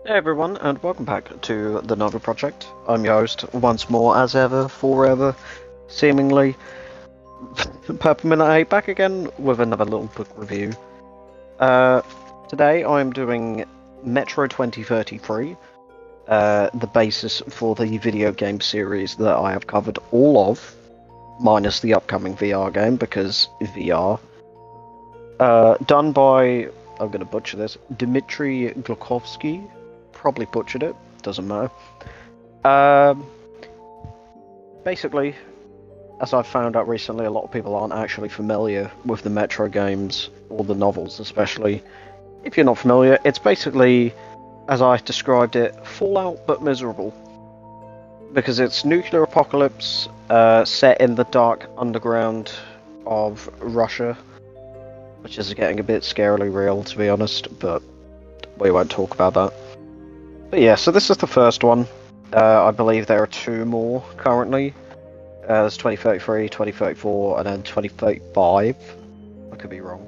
Hey everyone, and welcome back to the Novel Project. I'm your host, once more, as ever, forever, seemingly, Peppermint 8, back again with another little book review. Uh, Today I'm doing Metro 2033, the basis for the video game series that I have covered all of, minus the upcoming VR game, because VR. Done by, I'm gonna butcher this, Dmitry Glukhovsky. Probably butchered it, doesn't matter. Um, Basically, as I've found out recently, a lot of people aren't actually familiar with the Metro games, or the novels especially. If you're not familiar, it's basically, as I described it, Fallout but miserable. Because it's nuclear apocalypse set in the dark underground of Russia, which is getting a bit scarily real, to be honest, but we won't talk about that. But yeah, so this is the first one. I believe there are two more currently. There's 2033, 2034, and then 2035. I could be wrong.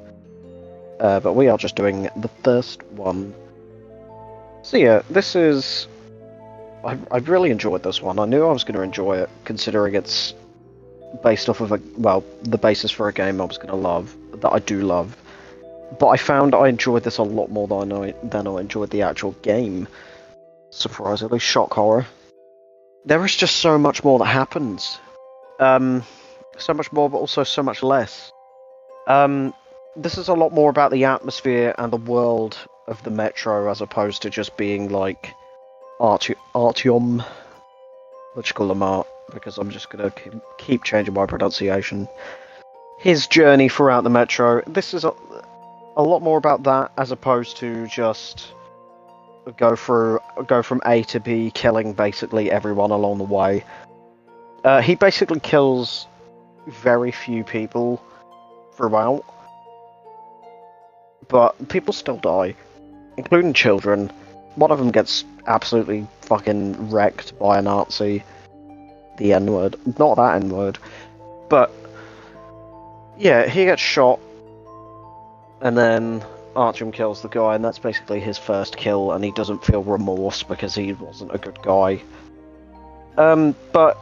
But we are just doing the first one. So yeah, this is... I've really enjoyed this one. I knew I was going to enjoy it, considering it's based off of the basis for a game I was going to love, that I do love. But I found I enjoyed this a lot more than I enjoyed the actual game. Surprisingly, shock horror. There is just so much more that happens. So much more, but also so much less. This is a lot more about the atmosphere and the world of the Metro, as opposed to just being like Artyom. Let's call him Art, because I'm just gonna keep changing my pronunciation. His journey throughout the Metro. This is a lot more about that, as opposed to just go from A to B, killing basically everyone along the way. He basically kills very few people throughout, but people still die, including children. One of them gets absolutely fucking wrecked by a Nazi. The N-word. Not that N-word. But, yeah, he gets shot, and then Artyom kills the guy, and that's basically his first kill, and he doesn't feel remorse because he wasn't a good guy. But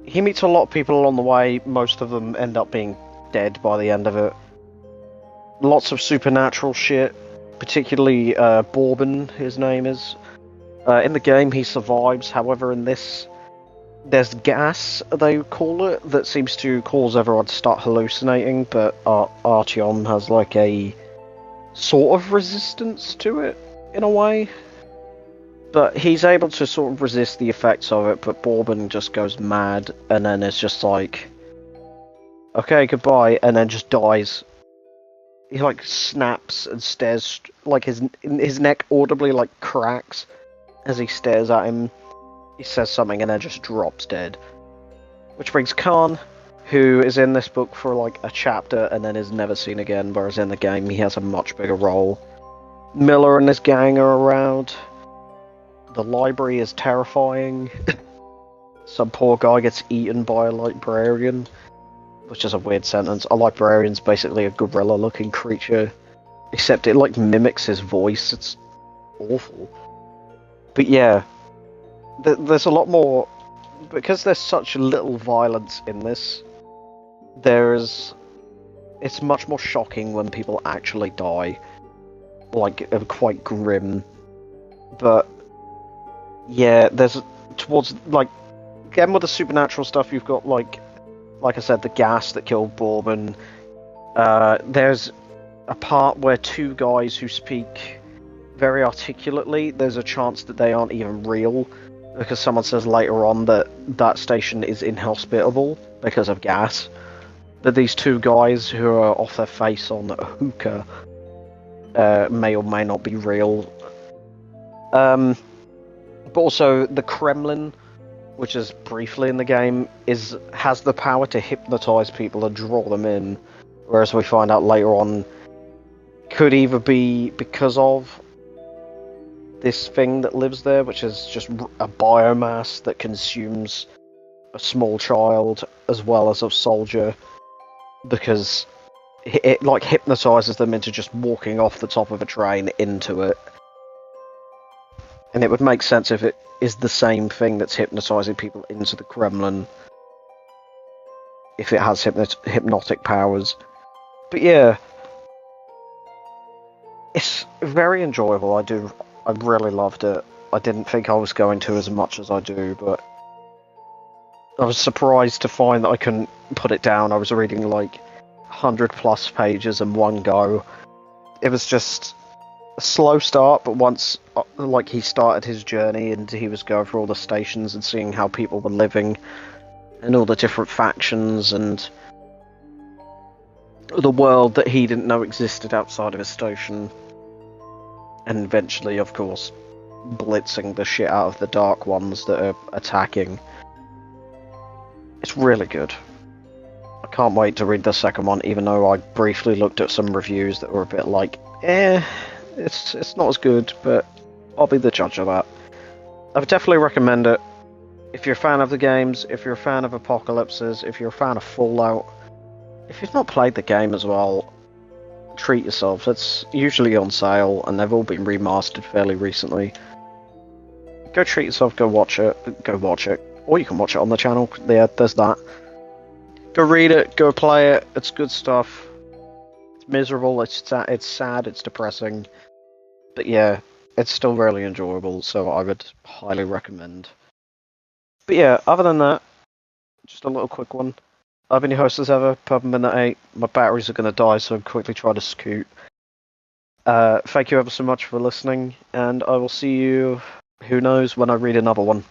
he meets a lot of people along the way. Most of them end up being dead by the end of it. Lots of supernatural shit, particularly Bourbon, his name is. In the game, he survives. However, in this, there's gas, they call it, that seems to cause everyone to start hallucinating, but Artyom has like a sort of resistance to it, in a way. But he's able to sort of resist the effects of it, but Bourbon just goes mad, and then it's just like, okay, goodbye, and then just dies. He like snaps and stares, like his neck audibly like cracks as he stares at him. He says something and then just drops dead. Which brings Khan, who is in this book for like a chapter and then is never seen again, whereas in the game he has a much bigger role. Miller and his gang are around. The library is terrifying. Some poor guy gets eaten by a librarian, which is a weird sentence. A librarian's basically a gorilla-looking creature, except it like mimics his voice. It's awful. But yeah, there's a lot more, because there's such little violence in this. It's much more shocking when people actually die, like quite grim. But yeah, there's towards like again with the supernatural stuff. You've got like I said, the gas that killed Bourbon. There's a part where two guys who speak very articulately, there's a chance that they aren't even real, because someone says later on that that station is inhospitable because of gas. But these two guys who are off their face on hookah may or may not be real. But also, the Kremlin, which is briefly in the game, has the power to hypnotize people and draw them in, whereas we find out later on could either be because of this thing that lives there, which is just a biomass that consumes a small child as well as a soldier, because it like hypnotizes them into just walking off the top of a train into it. And it would make sense if it is the same thing that's hypnotizing people into the Kremlin, if it has hypnotic powers. But yeah, it's very enjoyable. I really loved it. I didn't think I was going to as much as I do, but I was surprised to find that I couldn't put it down. I was reading like 100 plus pages in one go. It was just a slow start, but once like he started his journey and he was going through all the stations and seeing how people were living and all the different factions and the world that he didn't know existed outside of his station, and eventually, of course, blitzing the shit out of the Dark Ones that are attacking. It's really good. I can't wait to read the second one, even though I briefly looked at some reviews that were a bit like, it's not as good, but I'll be the judge of that. I would definitely recommend it. If you're a fan of the games, if you're a fan of Apocalypses, if you're a fan of Fallout, if you've not played the game as well, treat yourself. It's usually on sale, and they've all been remastered fairly recently. Go treat yourself, go watch it, or you can watch it on the channel. Yeah, there's that. Go read it, go play it. It's good stuff. It's miserable, it's sad, it's depressing, but yeah, it's still really enjoyable, so I would highly recommend. But yeah, other than that, just a little quick one. I've been your host as ever, Purple8. My batteries are going to die, so I'm quickly trying to scoot. Thank you ever so much for listening, and I will see you, who knows, when I read another one.